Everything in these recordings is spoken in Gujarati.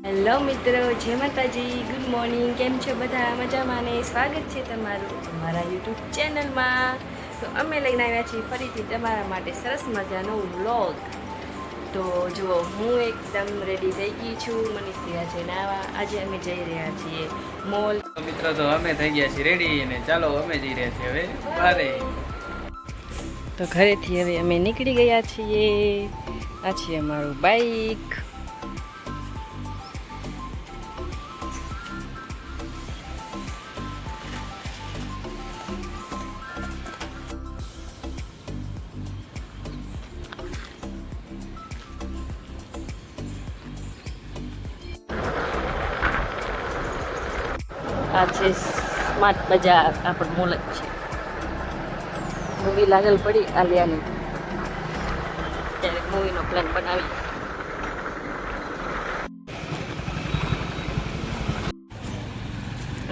હેલો મિત્રો, જય માતાજી, ગુડ મોર્નિંગ. કેમ છો બધા? મજામાં ને સ્વાગત છે તમારું અમારા યુટ્યુબ ચેનલમાં. તો અમે લઈને આવ્યા છીએ ફરીથી તમારા માટે સરસ મજાનો વ્લોગ. તો જુઓ, હું એકદમ રેડી થઈ ગઈ છું. મનીષ ગયા છે નાવા. આજે અમે જઈ રહ્યા છીએ મોલ. મિત્રો, તો અમે થઈ ગયા છીએ રેડી અને ચાલો અમે જઈ રહ્યા છીએ હવે બારે. તો ઘરેથી હવે અમે નીકળી ગયા છીએ. આ છે અમારું બાઈક. આ છે સ્માર્ટ બજાર, આપણ મોલ જ છે. મૂવી લાગેલ પડી આલિયાની, ત્યારે મૂવીનો પ્લાન બનાવી.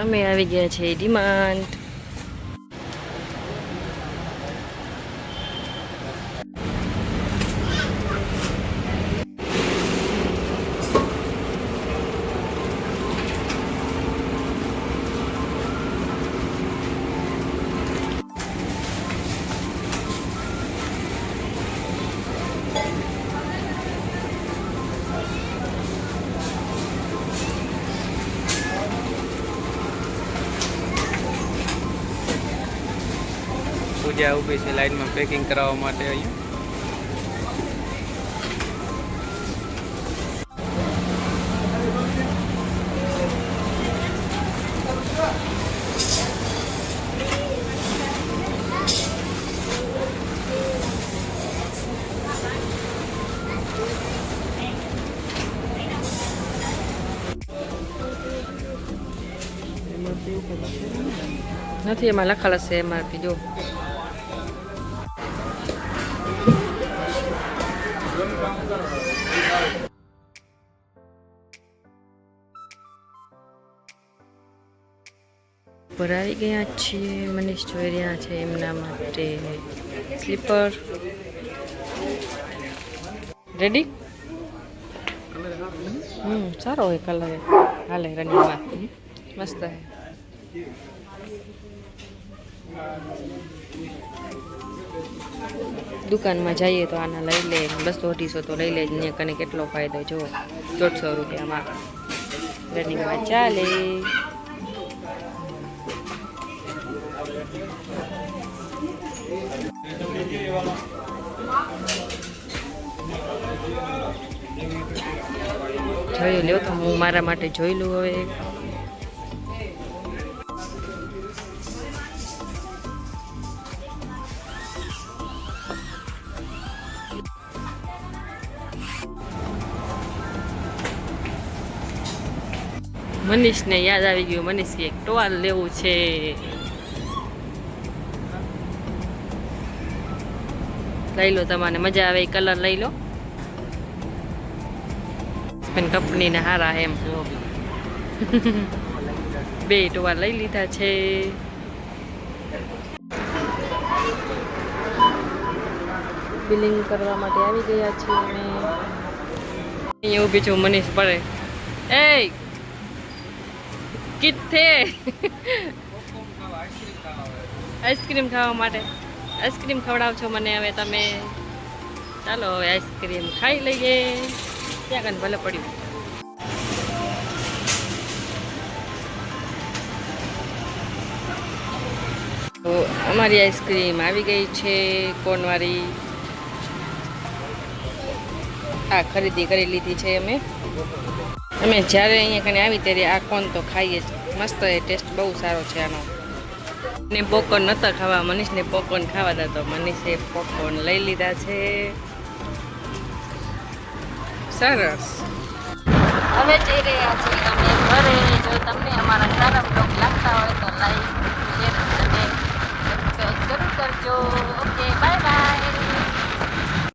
અમે આવી ગયા છે ડિમાન્ડ. પૂજા ઊભી છે લાઈનમાં પેકિંગ કરાવવા માટે. અહીંયા નથી, એમાં લખેલ હશે એમઆરપી. જો ઉપર આવી ગયા છીએ. મનીષ જોઈ રહ્યા છે એમના માટે સ્લીપર. રેડી? સારો હોય કલર, હાલે રનિંગમાં મસ્ત હે. દુકાનમાં જઈએ તો આના લઈ લે, 200-250 તો લઈ લે. અહીંયા કને કેટલો ફાયદો જો, 150 રૂપિયામાં રનિંગમાં ચાલે. જોઈ લ્યો, તો હું મારા માટે જોઈ લઉં હવે. મનીષને યાદ આવી ગયું. મનીષ એક ટોવાલ લેવું છે. લઈ લો, તમારે મજા આવે એ કલર લઈ લો. કંપનીને હારા એમ. બે ટોવાલ લઈ લીધા છે. બિલિંગ કરવા માટે આવી ગયા છીએ અમે. અહીંયા ઊભી છું, મનીષ પડે. એ કિથે આઈસ્ક્રીમ ખાવા માટે? આઈસ્ક્રીમ ખવડાવશો મને હવે તમે? ચાલો હવે આઈસ્ક્રીમ ખાઈ લઈએ. ત્યાં કને ભલે પડ્યું. તો અમારી આઈસ્ક્રીમ આવી ગઈ છે, કોનવાળી. આ ખરીદી કરી લીધી છે અમે. જ્યારે અહીંયા કને આવી ત્યારે આ કોન તો ખાઈએ જ. મસ્ત એ ટેસ્ટ બહુ સારો છે આનો. ને પોપકોર્ન નહોતા ખાવા, મનીષને પોપકોર્ન ખાવા હતા, તો મનીષે પોપકોર્ન લઈ લીધા છે. સરસ. હવે જઈ રહ્યા છીએ અમે ઘરે. જો તમને અમારા સારા બ્લોગ લાગતા હોય તો લાઈક, શેર અને સબસ્ક્રાઈબ જરૂર કરજો. Okay, by.